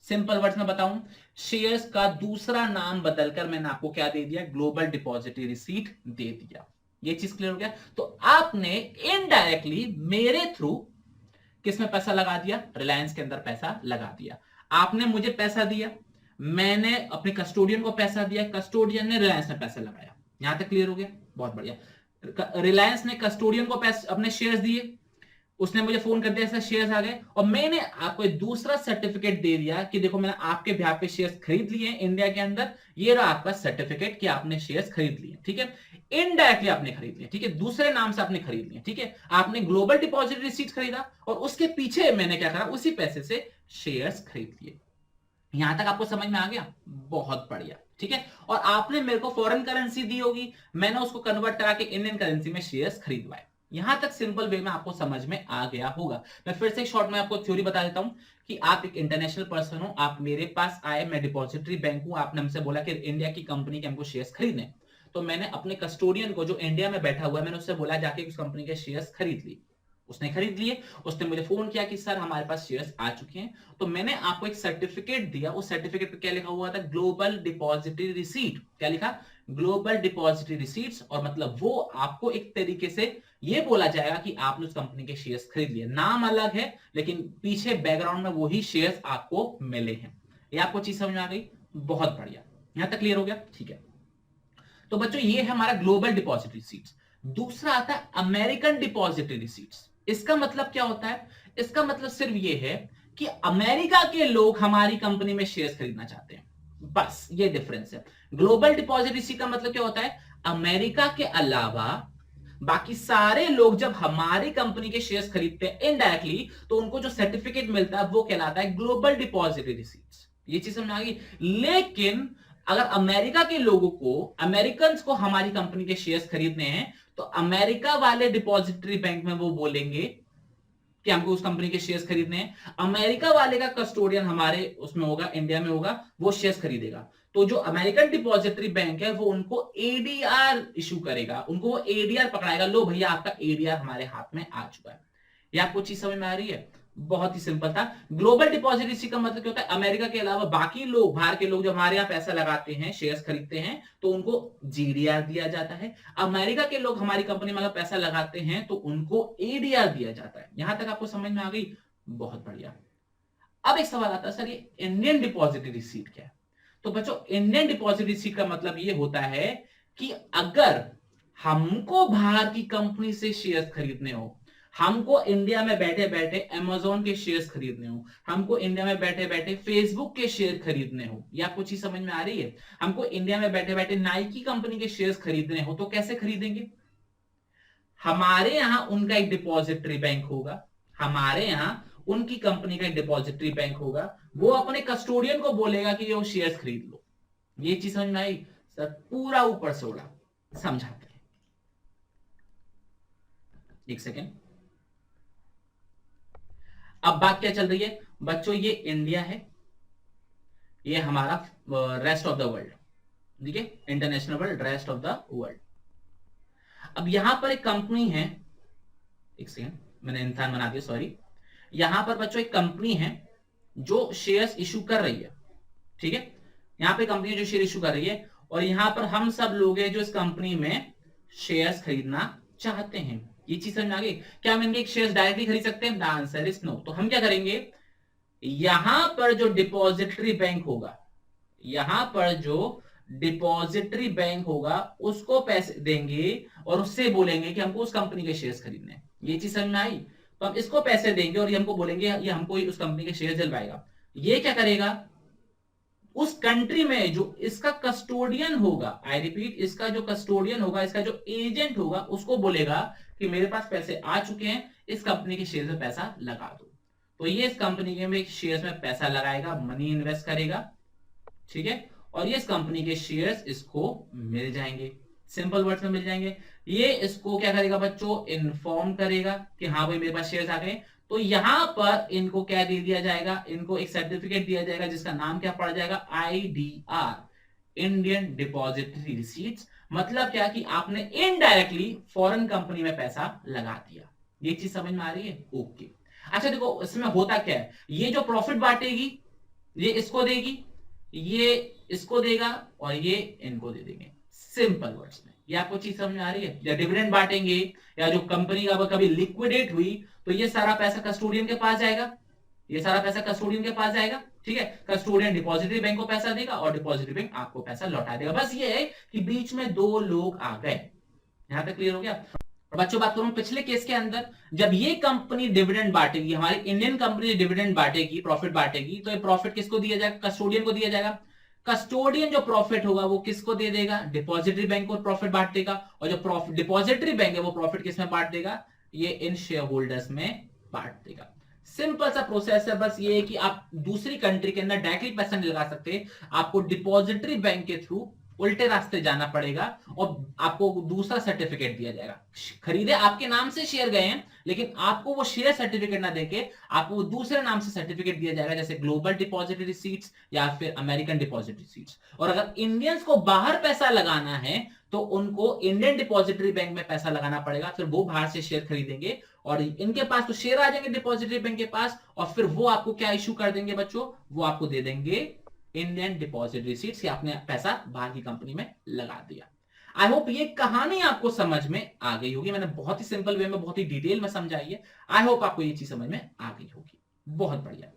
Simple words में बताऊं, शेयर्स का दूसरा नाम बदलकर मैंने आपको क्या दे दिया, ग्लोबल डिपॉजिटरी रिसीट दे दिया। ये चीज क्लियर हो गया? तो आपने इनडायरेक्टली मेरे थ्रू किसमें पैसा लगा दिया, रिलायंस के अंदर पैसा लगा दिया। आपने मुझे पैसा दिया, मैंने अपने कस्टोडियन को पैसा दिया, कस्टोडियन ने रिलायंस में पैसा लगाया। यहां तक क्लियर हो गया? बहुत बढ़िया। रिलायंस ने कस्टोडियन को पैसे, अपने शेयर्स दिए, उसने मुझे फोन कर दिया, ऐसा शेयर्स आ गए, और मैंने आपको एक दूसरा सर्टिफिकेट दे दिया कि देखो मैंने आपके ब्याह पे शेयर्स खरीद लिए हैं इंडिया के अंदर, ये रहा आपका सर्टिफिकेट कि आपने शेयर्स खरीद लिए। ठीक है, इनडायरेक्टली आपने खरीद लिए, ठीक है, दूसरे नाम से आपने खरीद लिए। ठीक है, आपने ग्लोबल डिपॉजिट रिसीट खरीदा और उसके पीछे मैंने क्या करा, उसी पैसे से शेयर्स खरीद लिए। यहां तक आपको समझ में आ गया? बहुत बढ़िया। ठीक है, और आपने मेरे को फॉरेन करेंसी दी होगी, मैंने उसको कन्वर्ट करा के इंडियन करेंसी में शेयर्स खरीदवाए। यहां तक सिंपल वे में आपको समझ में आ गया होगा। मैं फिर से शॉर्ट में आपको थ्योरी बता देता हूं कि आप एक इंटरनेशनल पर्सन हो, आप मेरे पास आए, मैं डिपॉजिटरी बैंक हूं, आपने हमसे बोला कि इंडिया की कंपनी के हमको शेयर्स खरीदने। तो मैंने अपने कस्टोडियन को, जो इंडिया में बैठा हुआ है, मैंने उससे बोला जाके उस कंपनी के शेयर्स खरीद लिए। उसने खरीद लिए, उसने मुझे फोन किया कि सर हमारे पास शेयर्स आ चुके हैं। तो मैंने आपको एक सर्टिफिकेट दिया, उस सर्टिफिकेट पे क्या लिखा हुआ था, ग्लोबल डिपॉजिटरी रिसीट। क्या लिखा, ग्लोबल डिपॉजिटरी रिसीट्स। और मतलब वो आपको एक तरीके से ये बोला जाएगा कि आपने उस कंपनी के शेयर्स खरीद लिए। नाम अलग है लेकिन पीछे बैकग्राउंड में वही शेयर्स आपको मिले हैं। ये आपको चीज समझ में आ गई? बहुत बढ़िया। यहां तक क्लियर हो गया? ठीक है, तो बच्चों ये है हमारा ग्लोबल डिपॉजिटरी रिसीट्स। दूसरा आता है अमेरिकन डिपॉजिटरी रिसीट्स। इसका मतलब क्या होता है? इसका मतलब सिर्फ ये है कि अमेरिका के लोग हमारी कंपनी में शेयर्स खरीदना चाहते हैं, बस ये डिफरेंस है। ग्लोबल डिपॉजिट रिसीट का मतलब क्या होता है, अमेरिका के अलावा बाकी सारे लोग जब हमारी कंपनी के शेयर्स खरीदते हैं इनडायरेक्टली, तो उनको जो सर्टिफिकेट मिलता है वो कहलाता है ग्लोबल डिपॉजिटरी रिसीट्स। ये चीज समझ आ गई? लेकिन अगर अमेरिका के लोगों को, अमेरिकन को हमारी कंपनी के शेयर्स खरीदने हैं, तो अमेरिका वाले डिपॉजिटरी बैंक में वो बोलेंगे कि हमको उस कंपनी के शेयर्स खरीदने हैं। अमेरिका वाले का कस्टोडियन हमारे उसमें होगा, इंडिया में होगा, वो शेयर्स खरीदेगा। तो जो अमेरिकन डिपॉजिटरी बैंक है वो उनको एडीआर इशू करेगा, उनको वो एडीआर पकड़ाएगा, लो भैया आपका एडीआर हमारे हाथ में आ चुका है। ये आपको चीज समझ में आ रही है? बहुत ही सिंपल था। ग्लोबल डिपॉजिटरी का मतलब क्या होता है? अमेरिका के अलावा बाकी लोग, बाहर के लोग जो हमारे यहाँ पैसा लगाते हैं, शेयर्स खरीदते हैं, तो उनको जीडीआर दिया जाता है। अमेरिका के लोग हमारी कंपनी में अगर पैसा लगाते हैं तो उनको एडीआर दिया जाता है। यहां तक आपको समझ में आ गई? बहुत बढ़िया। अब एक सवाल आता है, सर ये इंडियन डिपॉजिटरी रिसीट क्या है? तो बच्चों, इंडियन डिपॉजिटरी रिसीट का मतलब ये होता है कि अगर हमको बाहर की कंपनी से शेयर्स खरीदने हो, हमको इंडिया में बैठे बैठे अमेजोन के शेयर्स खरीदने हो, हमको इंडिया में बैठे बैठे फेसबुक के शेयर खरीदने हो, ये आपको चीज समझ में आ रही है? हमको इंडिया में बैठे बैठे नाइकी कंपनी के शेयर्स खरीदने हो, तो कैसे खरीदेंगे? हमारे यहां उनका एक डिपॉजिटरी बैंक होगा, हमारे यहां उनकी कंपनी का एक डिपॉजिटरी बैंक होगा, वो अपने कस्टोडियन को बोलेगा कि वो शेयर्स खरीद लो। ये चीज समझ में आई? सर पूरा ऊपर से उड़ा समझाते हैं। एक सेकेंड, अब बात क्या चल रही है बच्चों? ये इंडिया है, ये हमारा रेस्ट ऑफ द वर्ल्ड, ठीक है, international world, rest of the world. अब यहां पर एक कंपनी है, एक सेकेंड मैंने इंसान बना दिया, सॉरी। यहां पर बच्चों एक कंपनी है जो शेयर्स इशू कर रही है, ठीक है, यहां पे कंपनी जो शेयर इशू कर रही है, और यहां पर हम सब लोग हैं जो इस कंपनी में शेयर्स खरीदना चाहते हैं। ये चीज समझ में आ गई? क्या हम इनके शेयर्स डायरेक्टली खरीद सकते हैं? The answer is no. तो हम क्या करेंगे, यहां पर जो डिपॉजिटरी बैंक होगा, यहां पर जो डिपॉजिटरी बैंक होगा उसको पैसे देंगे और उससे बोलेंगे कि हमको उस कंपनी के शेयर्स खरीदने हैं। ये चीज समझ में आई? तो हम इसको पैसे देंगे और ये हमको बोलेंगे ये हमको उस कंपनी के शेयर दिलवाएगा। ये क्या करेगा, उस कंट्री में जो इसका कस्टोडियन होगा, आई रिपीट, इसका जो कस्टोडियन होगा, इसका जो एजेंट होगा, उसको बोलेगा कि मेरे पास पैसे आ चुके हैं, इस कंपनी के शेयर में पैसा लगा दो। तो ये इस कंपनी के में शेयर्स में पैसा लगाएगा, मनी इन्वेस्ट करेगा, ठीक है, और ये इस कंपनी के शेयर्स इसको मिल जाएंगे, सिंपल वर्ड्स में मिल जाएंगे। ये इसको क्या करेगा बच्चों, इन्फॉर्म करेगा कि हाँ भाई मेरे पास शेयर्स आ गए। तो यहां पर इनको क्या दे दिया जाएगा, इनको एक सर्टिफिकेट दिया जाएगा जिसका नाम क्या पड़ जाएगा, आईडीआर, इंडियन डिपॉजिटरी रिसीट्स। मतलब क्या कि आपने इनडायरेक्टली फॉरेन कंपनी में पैसा लगा दिया। ये चीज समझ में आ रही है? ओके। अच्छा देखो इसमें होता क्या है, ये जो प्रॉफिट बांटेगी ये इसको देगी, ये इसको देगा, और ये इनको दे देंगे, सिंपल वर्ड्स में। ये आपको चीज समझ में आ रही है? या डिविडेंड बांटेंगे, या जो कंपनी का कभी लिक्विडेट हुई तो ये सारा पैसा कस्टोडियन के पास जाएगा, ये सारा पैसा कस्टोडियन के पास जाएगा, ठीक है, कस्टोडियन डिपॉजिटरी बैंक को पैसा देगा और डिपॉजिटरी बैंक आपको पैसा लौटा देगा। बस ये है कि बीच में दो लोग आ गए। यहां तक क्लियर हो गया? बच्चों बात करूं पिछले केस के अंदर, जब ये कंपनी डिविडेंड बांटेगी, हमारी इंडियन कंपनी डिविडेंड बांटेगी, प्रॉफिट बांटेगी, तो ये प्रॉफिट किसको दिया जाएगा, कस्टोडियन को दिया जाएगा। कस्टोडियन जो प्रॉफिट होगा वो किसको दे देगा, डिपॉजिटरी बैंक को प्रॉफिट बांट देगा, और जो प्रॉफिट डिपॉजिटरी बैंक है वो प्रॉफिट किसमें बांट देगा, ये इन शेयर होल्डर्स में बांट देगा। सिंपल सा प्रोसेस है, बस ये है कि आप दूसरी कंट्री के अंदर डायरेक्टली पैसा नहीं लगा सकते, आपको डिपॉजिटरी बैंक के थ्रू उल्टे रास्ते जाना पड़ेगा और आपको दूसरा सर्टिफिकेट दिया जाएगा। खरीदे आपके नाम से शेयर गए हैं, लेकिन आपको वो शेयर सर्टिफिकेट ना देके आपको दूसरे नाम से सर्टिफिकेट दिया जाएगा, जैसे ग्लोबल डिपॉजिटरी रिसीट्स या फिर अमेरिकन डिपॉजिटरी रिसीट्स। और अगर इंडियंस को बाहर पैसा लगाना है तो उनको इंडियन डिपॉजिटरी बैंक में पैसा लगाना पड़ेगा, फिर वो बाहर से शेयर खरीदेंगे और इनके पास तो शेयर आ जाएंगे डिपॉजिटरी बैंक के पास, और फिर वो आपको क्या इशू कर देंगे बच्चों, वो आपको दे देंगे इंडियन डिपॉजिटरी रिसीट्स, या आपने पैसा बाहर की कंपनी में लगा दिया। आई होप ये कहानी आपको समझ में आ गई होगी, मैंने बहुत ही सिंपल वे में बहुत ही डिटेल में समझाई है। आई होप आपको ये चीज समझ में आ गई होगी। बहुत बढ़िया।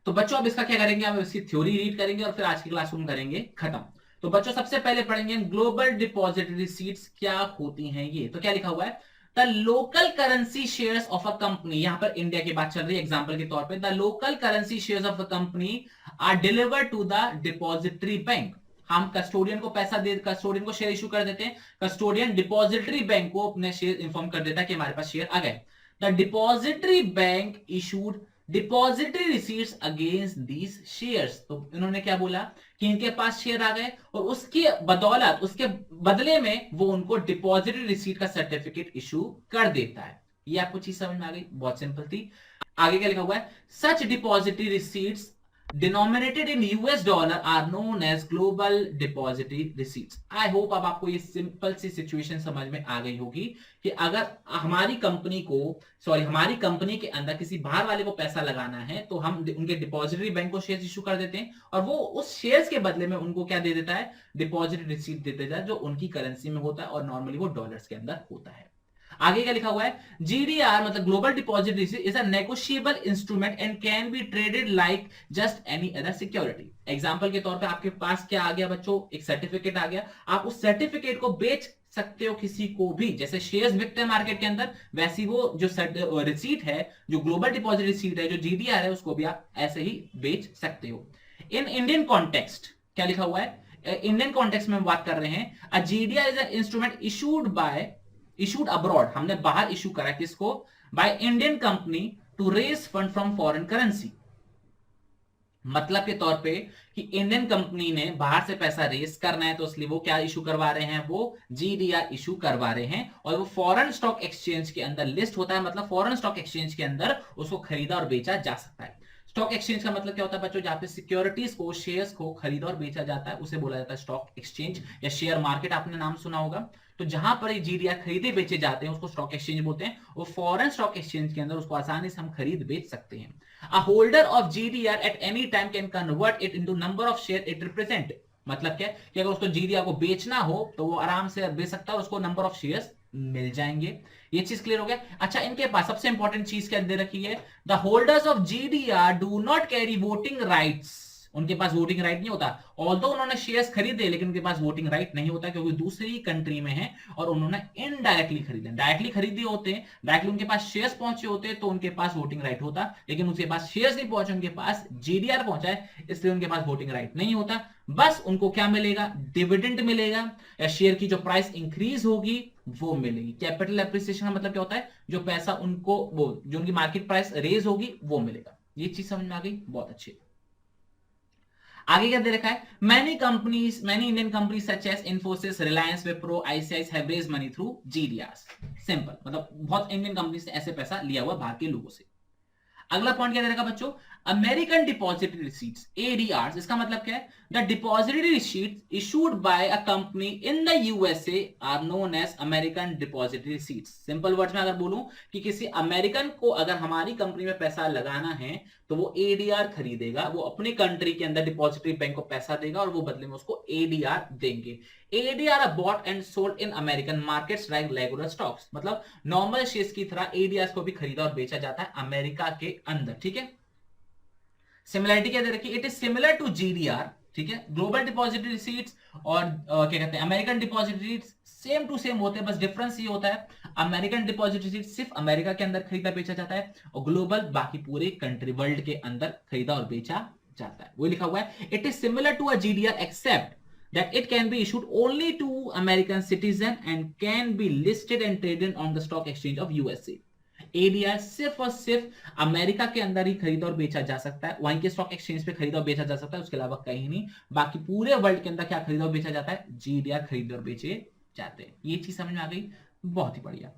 तो बच्चों अब इसका क्या करेंगे, हम इसकी थ्योरी रीड करेंगे और फिर आज की क्लास रूम करेंगे खत्म। तो बच्चों सबसे पहले पढ़ेंगे ग्लोबल डिपॉजिटरी रिसीट्स क्या होती हैं। ये तो क्या लिखा हुआ है, the local currency shares of a company, यहां पर इंडिया की बात चल रही है एग्जांपल के तौर पे, the local currency shares of the company are delivered to the depository bank. हम कस्टोडियन को पैसा दे, कस्टोडियन को शेयर इशू कर देते हैं, कस्टोडियन डिपॉजिटरी बैंक को अपने शेयर इन्फॉर्म कर देता है कि हमारे पास शेयर आ गए। The depository bank issued depository receipts against these shares. तो इन्होंने क्या बोला कि इनके पास शेयर आ गए और उसकी बदौलत, उसके बदले में वो उनको डिपॉजिटरी रिसीट का सर्टिफिकेट इशू कर देता है। ये आपको चीज समझ में आ गई, बहुत सिंपल थी। आगे क्या लिखा हुआ है, such depository receipts denominated in US dollar are known as global depository receipts। I hope अब आपको ये सिंपल सी सिचुएशन समझ में आ गई होगी कि अगर हमारी कंपनी के अंदर किसी बाहर वाले को पैसा लगाना है तो हम उनके डिपॉजिटरी बैंक को शेयर इशू कर देते हैं और वो उस शेयर्स के बदले में उनको क्या दे देता है, डिपॉजिटरी रिसीट दे देता है, जो उनकी करेंसी में होता है और नॉर्मली वो डॉलर्स के अंदर होता है। आगे क्या लिखा हुआ है, जीडीआर मतलब global deposit receipt is a negotiable instrument and can be traded like just any other security. Example के तौर पे आपके पास क्या आ गया बच्चों, एक सर्टिफिकेट आ गया, आप उस सर्टिफिकेट को बेच सकते हो किसी को भी, जैसे शेयर्स बिकते हैं मार्केट के अंदर, वैसी वो जो रिसीट है, जो ग्लोबल डिपॉजिट रिसीट है, जो जीडीआर है, उसको भी आप ऐसे ही बेच सकते हो। इन इंडियन कॉन्टेक्स्ट क्या लिखा हुआ है, इंडियन कॉन्टेक्स्ट में हम बात कर रहे हैं, a GDR is an instrument issued abroad, हमने बाहर इशू करा किसको, by Indian company to raise fund from foreign currency. मतलब के तौर पे कि इंडियन कंपनी ने बाहर से पैसा रेस करना है तो इसलिए वो क्या इशू करवा रहे हैं, वो जीडीआर इशू करवा रहे हैं और वो फॉरेन स्टॉक एक्सचेंज के अंदर लिस्ट होता है, मतलब फॉरेन स्टॉक एक्सचेंज के अंदर उसको खरीदा और बेचा जा सकता है। स्टॉक एक्सचेंज का मतलब क्या होता है बच्चों, जहां पे सिक्योरिटीज को, शेयर्स को खरीदा और बेचा जाता है, उसे बोला जाता है स्टॉक एक्सचेंज या शेयर मार्केट, आपने नाम सुना होगा। तो जहां पर ये जीडीआर खरीदे बेचे जाते हैं उसको स्टॉक एक्सचेंज बोलते हैं, वो फॉरेन स्टॉक एक्सचेंज के अंदर उसको आसानी से हम खरीद बेच सकते हैं। A holder of GDR at any time can convert it into number of share it represent। मतलब क्या कि अगर उसको जीडीआर को बेचना हो तो वो आराम से बेच सकता है और उसको नंबर ऑफ शेयर्स मिल जाएंगे। ये चीज क्लियर हो गया। अच्छा, इनके पास सबसे इंपॉर्टेंट चीज क्या दे रखी है, the holders of GDR do not carry voting rights. उनके पास वोटिंग राइट नहीं होता, ऑल्दो उन्होंने शेयर्स खरीदे लेकिन उनके पास वोटिंग राइट नहीं होता क्योंकि दूसरी कंट्री में है और उन्होंने इनडायरेक्टली खरीदे। डायरेक्टली खरीदे होते हैं, डायरेक्टली उनके पास शेयर्स पहुंचे होते तो उनके पास वोटिंग राइट होता, लेकिन उनके पास शेयर्स नहीं पहुंचे, उनके पास जीडीआर पहुंचा है इसलिए उनके पास वोटिंग राइट नहीं होता। बस उनको क्या मिलेगा, डिविडेंड मिलेगा या शेयर की जो प्राइस इंक्रीज होगी वो मिलेगी। कैपिटल एप्रिसिएशन का मतलब क्या होता है, जो पैसा उनको, वो जो उनकी मार्केट प्राइस रेज होगी वो मिलेगा। ये चीज समझ में आ गई, बहुत अच्छी। आगे क्या दे रखा है, many Indian companies such as Infosys, Reliance, Wipro, ICICI have raised money through GDRs. Simple, मतलब बहुत इंडियन कंपनीज ने ऐसे पैसा लिया हुआ बाहर के लोगों से। अगला पॉइंट क्या दे रखा बच्चों, अमेरिकन डिपॉजिटरी रिसीट्स, एडीआर। इसका मतलब क्या है, the depository receipts issued by a company in the USA are known as American depository receipts. Simple words में अगर बोलूं कि किसी अमेरिकन को अगर हमारी कंपनी में पैसा लगाना है तो वो एडीआर खरीदेगा, वो अपनी कंट्री के अंदर डिपॉजिटरी बैंक को पैसा देगा और वो बदले में उसको एडीआर देंगे। ADR are bought and sold in American markets like regular stocks. मतलब नॉर्मल शेयर्स की तरह एडीआर को भी खरीदा और बेचा जाता है अमेरिका के अंदर। ठीक है, सिमिलरिटी क्या दे रखी, it is similar to GDR. ठीक है, ग्लोबल डिपॉजिटरी रिसीट्स और क्या कहते हैं American depository same to same होते हैं, बस डिफरेंस ये होता है अमेरिकन डिपॉजिटरी रिसीट सिर्फ अमेरिका के अंदर खरीदा बेचा जाता है और ग्लोबल बाकी पूरे कंट्री वर्ल्ड के अंदर खरीदा और बेचा जाता है। वो लिखा हुआ है, it is similar to a GDR except that it can be issued only to American citizen and can be listed and traded on the stock exchange of USA। ADR सिर्फ और सिर्फ अमेरिका के अंदर ही खरीदा और बेचा जा सकता है, वहीं के स्टॉक एक्सचेंज पे खरीदा और बेचा जा सकता है, उसके अलावा कहीं नहीं। बाकी पूरे वर्ल्ड के अंदर क्या खरीदा और बेचा जाता है, जीडीआर खरीदे और बेचे जाते हैं। ये चीज समझ में आ गई, बहुत ही बढ़िया।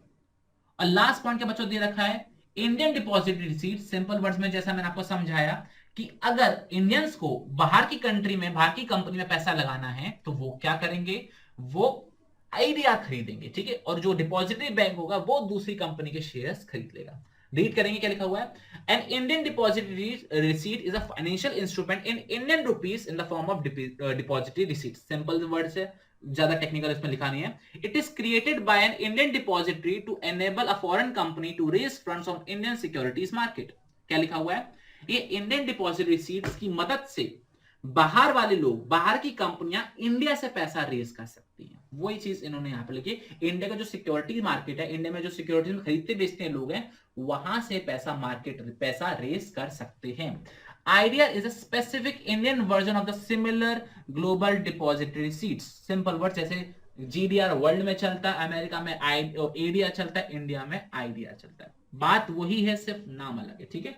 और लास्ट पॉइंट क्या बच्चों दे रखा है, Indian depository receipt. Simple words में जैसा मैंने आपको समझाया कि अगर इंडियंस को बाहर की कंट्री में, बाहर की कंपनी में पैसा लगाना है तो वो क्या करेंगे, वो आईडीआर खरीदेंगे। ठीक है, और जो डिपॉजिटरी बैंक होगा वो दूसरी कंपनी के शेयर्स खरीद लेगा। रीड करेंगे क्या लिखा हुआ है, an Indian depository receipt is a financial instrument in Indian rupees in the form of depository receipt. Simple word से, ज्यादा टेक्निकल इसमें लिखा नहीं है। It is created by an Indian depository to enable a foreign company to raise funds on Indian securities market. क्या लिखा हुआ है, ये इंडियन डिपॉजिटरी रिसीट्स की मदद से बाहर वाले लोग, बाहर की कंपनियां इंडिया से पैसा रेज कर सकती हैं। वही चीज इन्होंने यहां पे लिखी, इंडिया का जो सिक्योरिटी मार्केट है, इंडिया में जो सिक्योरिटी में खरीदते बेचते हैं लोग हैं, वहां से पैसा रेज कर सकते हैं। IDR is a specific Indian version of the similar global depository receipts. Simple word, जैसे जीडीआर वर्ल्ड में चलता है, अमेरिका में एडीआर चलता है, इंडिया में आईडीआर चलता है। बात वही है, सिर्फ नाम अलग है। ठीक है,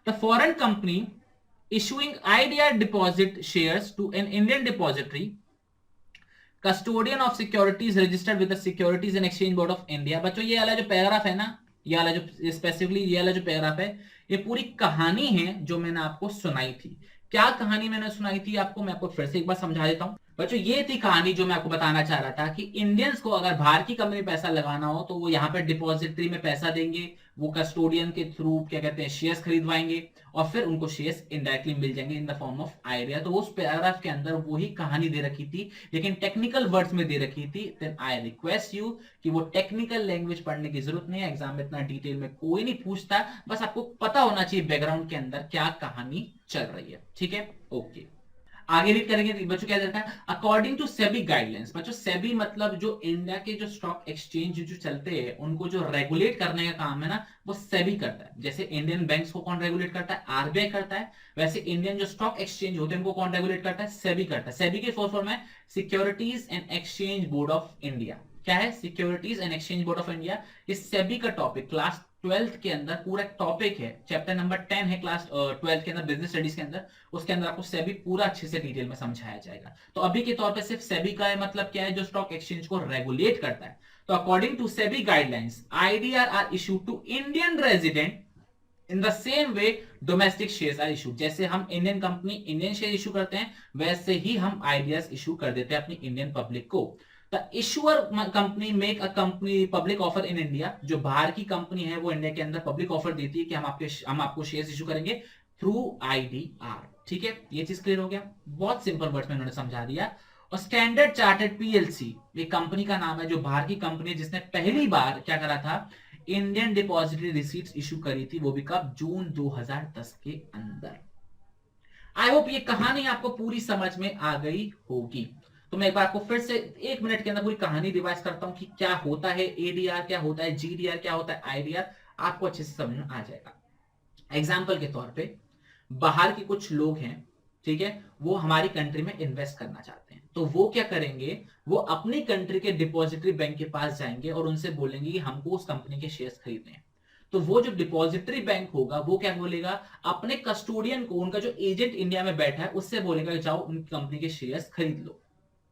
the foreign company issuing IDR deposit shares to an Indian depository, custodian of securities registered with the Securities and Exchange Board of India। बच्चों ये वाला जो पैराग्राफ है ना, ये वाला जो स्पेसिफिकली ये वाला जो पैराग्राफ है, ये पूरी कहानी है जो मैंने आपको सुनाई थी। क्या कहानी मैंने सुनाई थी आपको, मैं आपको फिर से एक बार समझा देता हूं। बच्चों ये थी कहानी जो मैं आपको बताना चाह रहा था कि इंडियंस को अगर बाहर की कंपनी में पैसा लगाना हो तो वो यहाँ पे डिपॉजिटरी में पैसा देंगे, वो कस्टोडियन के थ्रू क्या कहते हैं शेयर्स खरीदवाएंगे और फिर उनको शेयर्स इनडायरेक्टली मिल जाएंगे इन द फॉर्म ऑफ आइडिया। तो उस पैराग्राफ के अंदर वही कहानी दे रखी थी लेकिन टेक्निकल वर्ड्स में दे रखी थी। देन आई रिक्वेस्ट यू कि वो टेक्निकल लैंग्वेज पढ़ने की जरूरत नहीं है, एग्जाम में इतना डिटेल में कोई नहीं पूछता, बस आपको पता होना चाहिए बैकग्राउंड के अंदर क्या कहानी चल रही है। ठीक है, ओके आगे रीड करेंगे बच्चों। क्या देता है, अकॉर्डिंग टू सेबी गाइडलाइंस। बच्चों सेबी मतलब जो इंडिया के जो स्टॉक एक्सचेंज जो चलते हैं उनको जो रेगुलेट करने का काम है ना, वो सेबी करता है। जैसे इंडियन बैंक्स को कौन रेगुलेट करता है, आरबीआई करता है, वैसे इंडियन जो स्टॉक एक्सचेंज होते हैं उनको कौन रेगुलेट करता है, सेबी करता है। सेबी के फुल फॉर्म है securities and exchange board of India. क्या है, securities and exchange board of India. इस सेबी का टॉपिक क्लास 12th के अंदर पूरा टॉपिक है, चैप्टर नंबर 10 है क्लास 12th के अंदर बिजनेस स्टडीज के अंदर, उसके अंदर आपको सेबी पूरा अच्छे से डिटेल में समझाया जाएगा। तो अभी के तौर पे सिर्फ सेबी का है मतलब क्या है, जो स्टॉक एक्सचेंज को रेगुलेट करता है। तो according to SEBI guidelines IDR are issued to Indian resident in the same way domestic shares are issued. जैसे हम Indian company Indian share issue करते हैं वैसे ही हम आईडीआर इशू कर देते हैं अपनी इंडियन पब्लिक को। The issuer company make a company public offer in India. जो बाहर की कंपनी है वो इंडिया के अंदर पब्लिक ऑफर देती है कि हम आपको शेयर्स इशू करेंगे थ्रू आईडीआर। ठीक है, ये चीज क्लियर हो गया, बहुत सिंपल वर्ड्स में उन्होंने समझा दिया। और स्टैंडर्ड चार्टर्ड पीएलसी ये कंपनी का नाम है, जो बाहर की कंपनी है जिसने पहली बार क्या करा था, इंडियन डिपॉजिटरी रिसीट्स इशू करी थी, वो भी कब, जून 2010 के अंदर। आई होप ये कहानी आपको पूरी समझ में आ गई होगी। तो मैं एक बार आपको फिर से 1 मिनट के अंदर पूरी कहानी रिवाइज करता हूं कि क्या होता है एडीआर, क्या होता है जीडीआर, क्या होता है आईडीआर, आपको अच्छे से समझ में आ जाएगा। एग्जाम्पल के तौर पे बाहर के कुछ लोग हैं, ठीक है, वो हमारी कंट्री में इन्वेस्ट करना चाहते हैं, तो वो क्या करेंगे, वो अपनी कंट्री के डिपॉजिटरी बैंक के पास जाएंगे और उनसे बोलेंगे कि हमको उस कंपनी के शेयर्स खरीदने हैं। तो वो जो डिपॉजिटरी बैंक होगा वो क्या बोलेगा, अपने कस्टोडियन को, उनका जो एजेंट इंडिया में बैठा है उससे बोलेगा जाओ उनकी कंपनी के शेयर्स खरीद लो।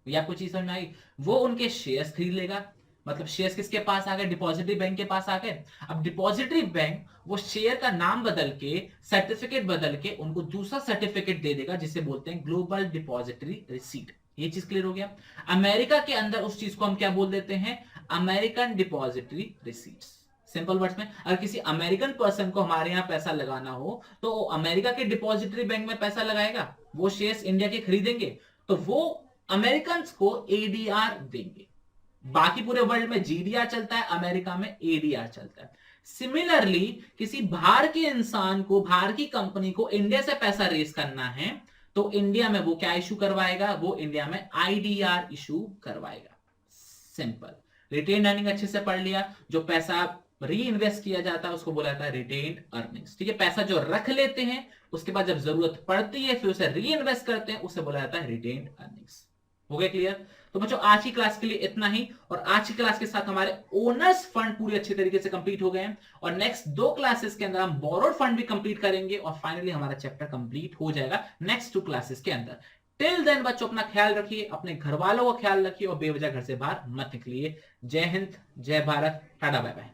ये आपको चीज समझ में आई, वो उनके शेयर्स खरीद लेगा। मतलब शेयर्स किसके पास आ गए, डिपॉजिटरी बैंक के पास आ गए। अब डिपॉजिटरी बैंक वो शेयर का नाम बदल के, सर्टिफिकेट बदल के उनको दूसरा सर्टिफिकेट दे देगा जिसे बोलते हैं ग्लोबल डिपॉजिटरी रिसीट। ये चीज क्लियर हो गया। अमेरिका के अंदर उस चीज को हम क्या बोल देते हैं, American depository receipts. Simple words में, अगर किसी अमेरिकन पर्सन को हमारे यहाँ पैसा लगाना हो तो वो अमेरिका के डिपॉजिटरी बैंक में पैसा लगाएगा, वो शेयर्स इंडिया के खरीदेंगे तो वो अमेरिकन को एडीआर देंगे। बाकी पूरे वर्ल्ड में जीडीआर चलता है, अमेरिका में एडीआर चलता है। सिमिलरली किसी बाहर के इंसान को, बाहर की कंपनी को इंडिया से पैसा रेस करना है तो इंडिया में वो क्या इशू करवाएगा, वो इंडिया में आईडीआर इशू करवाएगा। सिंपल। रिटेन अर्निंग अच्छे से पढ़ लिया, जो पैसा री इन्वेस्ट किया जाता है उसको बोला जाता है रिटेन्ड अर्निंग्स। ठीक है, पैसा जो रख लेते हैं उसके बाद जब जरूरत पड़ती है फिर उसे री इन्वेस्ट करते हैं, उसे बोला जाता है रिटेन्ड अर्निंग्स। हो गया क्लियर? तो बच्चों आज की क्लास के लिए इतना ही, और आज की क्लास के साथ हमारे ओनर्स फंड पूरी अच्छी तरीके से कंप्लीट हो गए हैं, और नेक्स्ट 2 क्लासेस के अंदर हम बोरोड फंड भी कंप्लीट करेंगे, और फाइनली हमारा चैप्टर कंप्लीट हो जाएगा नेक्स्ट 2 क्लासेस के अंदर। टिल देन बच्चों अपना ख्याल रखिए, अपने घर वालों का ख्याल रखिए, और बेवजह घर से बाहर मत निकलिए। जय हिंद, जय भारत, टाटा बाय बाय।